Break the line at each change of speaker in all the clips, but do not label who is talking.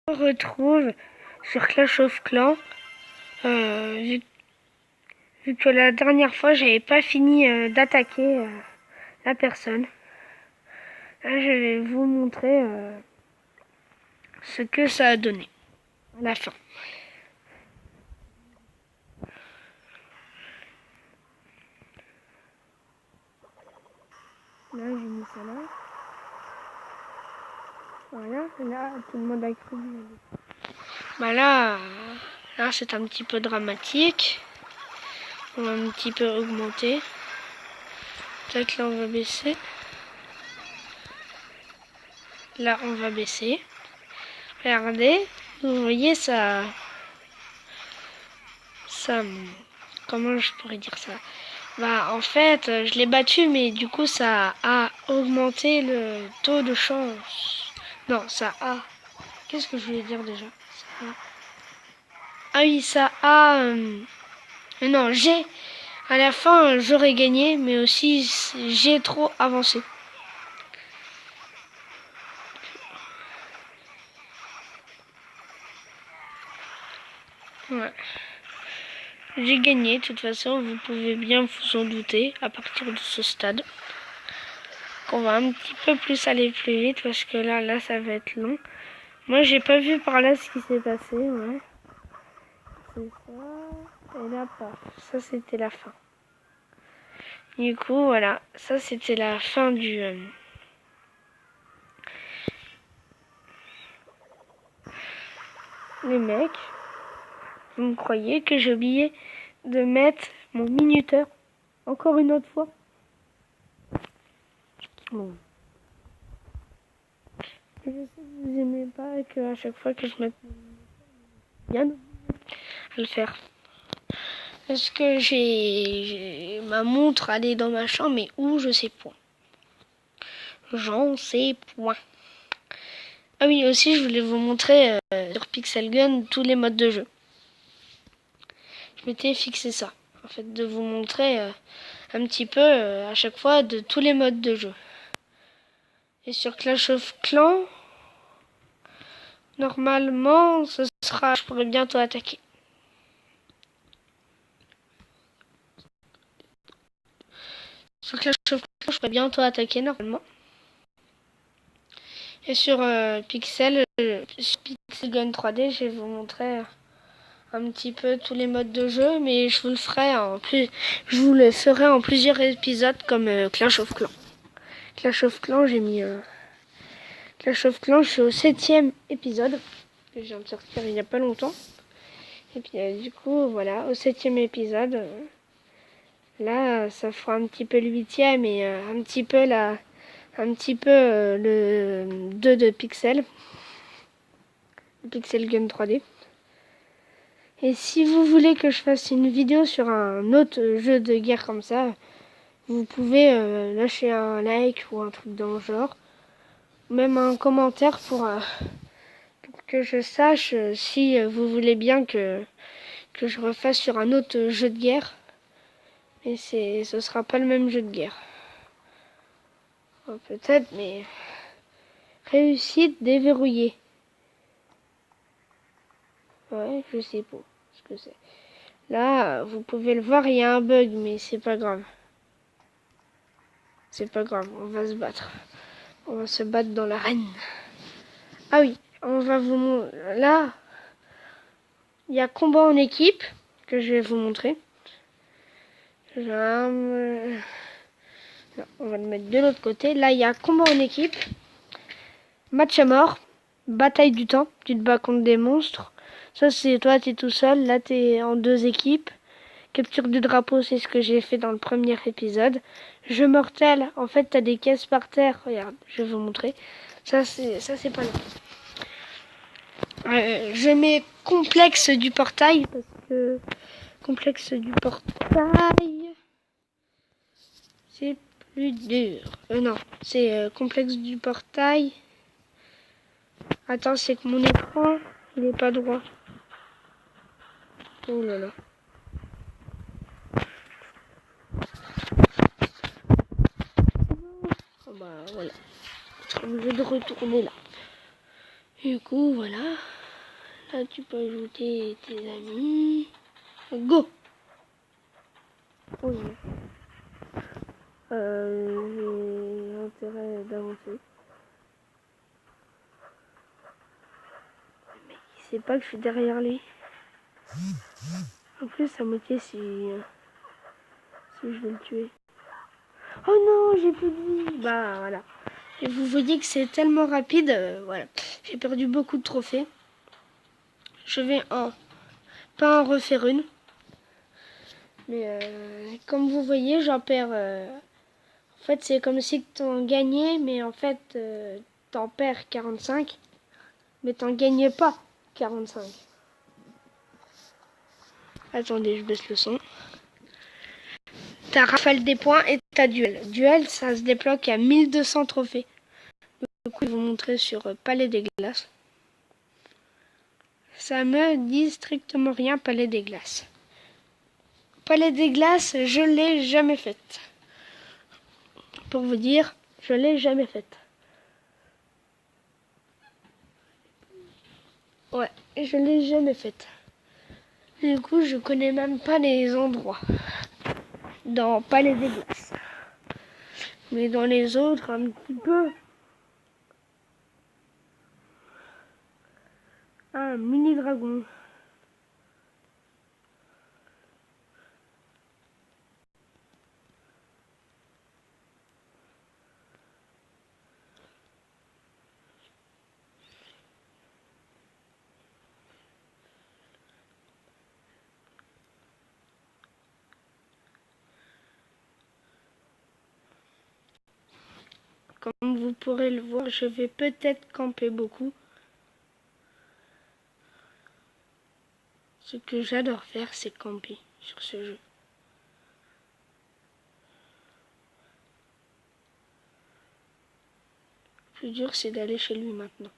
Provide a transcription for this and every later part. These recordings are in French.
Retrouve sur Clash of Clans. Vu que la dernière fois j'avais pas fini d'attaquer la personne. Là je vais vous montrer ce que ça a donné à la fin. Là j'ai mis ça là. Voilà, là tout le monde a cru. Bah là c'est un petit peu dramatique. On va un petit peu augmenter. Peut-être là on va baisser. Là on va baisser. Regardez, vous voyez ça, comment je pourrais dire ça? Bah en fait je l'ai battu, mais du coup ça a augmenté le taux de chance. Non, ça a. Qu'est-ce que je voulais dire déjà? Ah oui, ça a. Non, j'ai. À la fin, j'aurais gagné, mais aussi j'ai trop avancé. Ouais. J'ai gagné, de toute façon, vous pouvez bien vous en douter à partir de ce stade. Qu'on va un petit peu plus aller plus vite parce que là ça va être long. Moi j'ai pas vu par là ce qui s'est passé, ouais. C'est ça. Et là pas. Ça c'était la fin. Du coup voilà, ça c'était la fin du... Les mecs, vous me croyez que j'ai oublié de mettre mon minuteur encore une autre fois? Bon. Je sais que vous aimez pas et que à chaque fois que je mette bien à le faire. Parce que j'ai ma montre, elle est dans ma chambre, mais où je sais point. J'en sais point. Ah oui, aussi je voulais vous montrer sur Pixel Gun tous les modes de jeu. Je m'étais fixé ça, en fait, de vous montrer un petit peu à chaque fois de tous les modes de jeu. Et sur Clash of Clans, normalement, ce sera, je pourrais bientôt attaquer. Sur Clash of Clans, je pourrais bientôt attaquer normalement. Et sur Pixel Gun 3D, je vais vous montrer un petit peu tous les modes de jeu, mais je vous le ferai je vous le ferai en plusieurs épisodes comme Clash of Clans. Clash of Clans, j'ai mis Clash of Clans, je suis au 7e épisode que je viens de sortir il n'y a pas longtemps. Et puis du coup, voilà, au 7e épisode, là, ça fera un petit peu le 8e et un petit peu le 2 de Pixel Gun 3D. Et si vous voulez que je fasse une vidéo sur un autre jeu de guerre comme ça, vous pouvez lâcher un like ou un truc dans le genre. Même un commentaire pour que je sache si vous voulez bien que je refasse sur un autre jeu de guerre. Mais ce sera pas le même jeu de guerre. Enfin, peut-être, mais... Réussite déverrouillée. Ouais, je sais pas ce que c'est. Là, vous pouvez le voir, il y a un bug, mais c'est pas grave. C'est pas grave, on va se battre. On va se battre dans l'arène. Ah oui, on va vous montrer. Là, il y a combat en équipe que je vais vous montrer. Non, on va le mettre de l'autre côté. Là, il y a combat en équipe. Match à mort. Bataille du temps. Tu te bats contre des monstres. Ça, c'est toi, t'es tout seul. Là, t'es en 2 équipes. Capture du drapeau, c'est ce que j'ai fait dans le premier épisode. Jeu mortel. En fait, t'as des caisses par terre. Regarde, je vais vous montrer. Ça, c'est pas là. Je mets complexe du portail parce que complexe du portail, c'est plus dur. Non, c'est complexe du portail. Attends, c'est que mon écran, il est pas droit. Oh là là. Oh bah voilà. Je suis obligé de retourner là. Du coup, voilà. Là, tu peux ajouter tes amis. Go! Oui. J'ai intérêt d'avancer. Mais il sait pas que je suis derrière lui. En plus, ça me tient si je vais le tuer. Oh non, j'ai plus de vie. Bah voilà. Et vous voyez que c'est tellement rapide. Voilà. J'ai perdu beaucoup de trophées. Je vais pas en refaire une. Mais comme vous voyez, j'en perds. En fait, c'est comme si tu en gagnais, mais en fait, t'en perds 45. Mais t'en gagnais pas 45. Attendez, je baisse le son. T'as rafale des points et t'as duel. Duel, ça se débloque à 1200 trophées. Du coup, je vais vous montrer sur Palais des Glaces. Ça me dit strictement rien, Palais des Glaces. Palais des Glaces, je l'ai jamais faite. Pour vous dire, je l'ai jamais faite. Ouais, je l'ai jamais faite. Du coup, je connais même pas les endroits dans Palais des Glaces. Mais dans les autres, un petit peu. Un mini dragon. Comme vous pourrez le voir, je vais peut-être camper beaucoup. Ce que j'adore faire, c'est camper sur ce jeu. Le plus dur, c'est d'aller chez lui maintenant.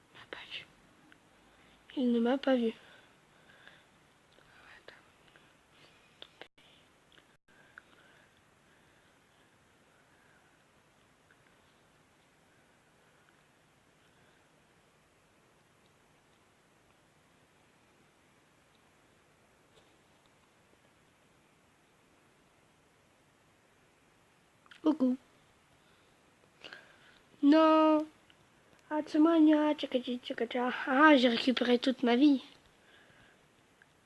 Il m'a pas vu. Il ne m'a pas vu. Coucou. Non. Ah, j'ai récupéré toute ma vie.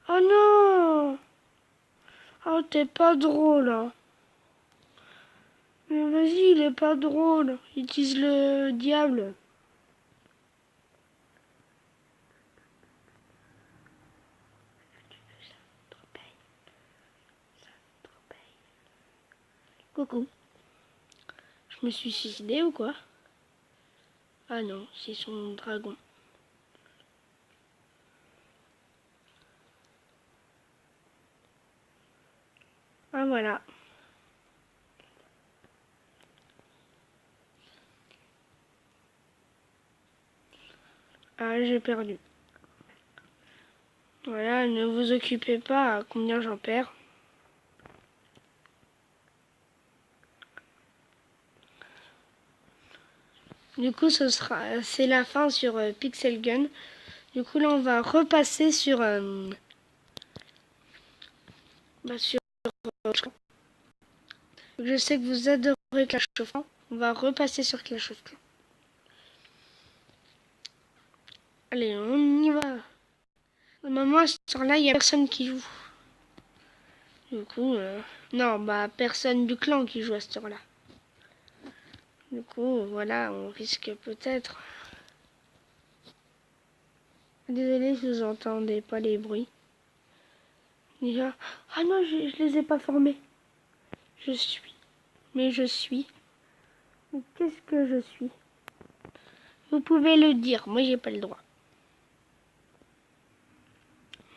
Oh non. Oh, t'es pas drôle. Hein. Mais vas-y, il est pas drôle. Il utilise le diable. Coucou. Je me suis suicidé ou quoi? Ah non, c'est son dragon. Ah voilà. Ah, j'ai perdu. Voilà, ne vous occupez pas à combien j'en perds. Du coup, c'est la fin sur Pixel Gun. Du coup, là, on va repasser sur sur. Je sais que vous adorez Clash of Clans. On va repasser sur Clash of Clans. Allez, on y va. Normalement, à ce temps-là, il n'y a personne qui joue. Du coup, non, bah personne du clan qui joue à ce temps-là. Du coup, voilà, on risque peut-être. Désolé si vous entendez pas les bruits. Déjà, ah non, je les ai pas formés. Je suis. Mais je suis. Mais qu'est-ce que je suis? Vous pouvez le dire, moi j'ai pas le droit.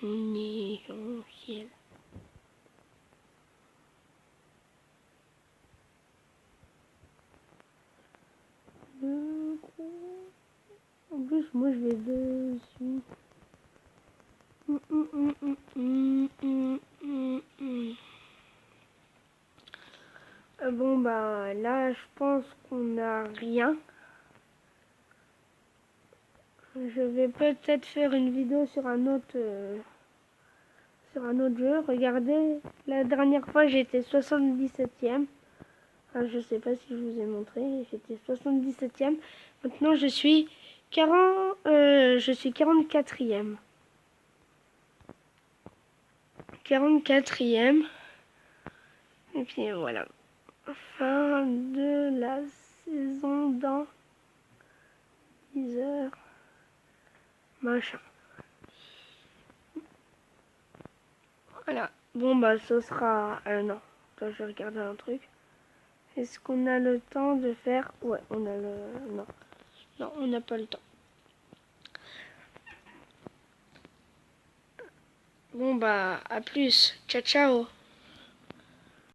On est au ciel. En plus, moi je vais dessus. Bon bah là je pense qu'on a rien. Je vais peut-être faire une vidéo sur un autre jeu. Regardez, la dernière fois j'étais 77e. Enfin, je sais pas si je vous ai montré, j'étais 77e. Maintenant je suis 44e. 44e. Et puis voilà. Fin de la saison dans 10 heures. Machin. Voilà. Bon bah ce sera... non. Attends, je vais regarder un truc. Est-ce qu'on a le temps de faire... Ouais, on a le... Non. Non, on n'a pas le temps. Bon bah à plus. Ciao ciao.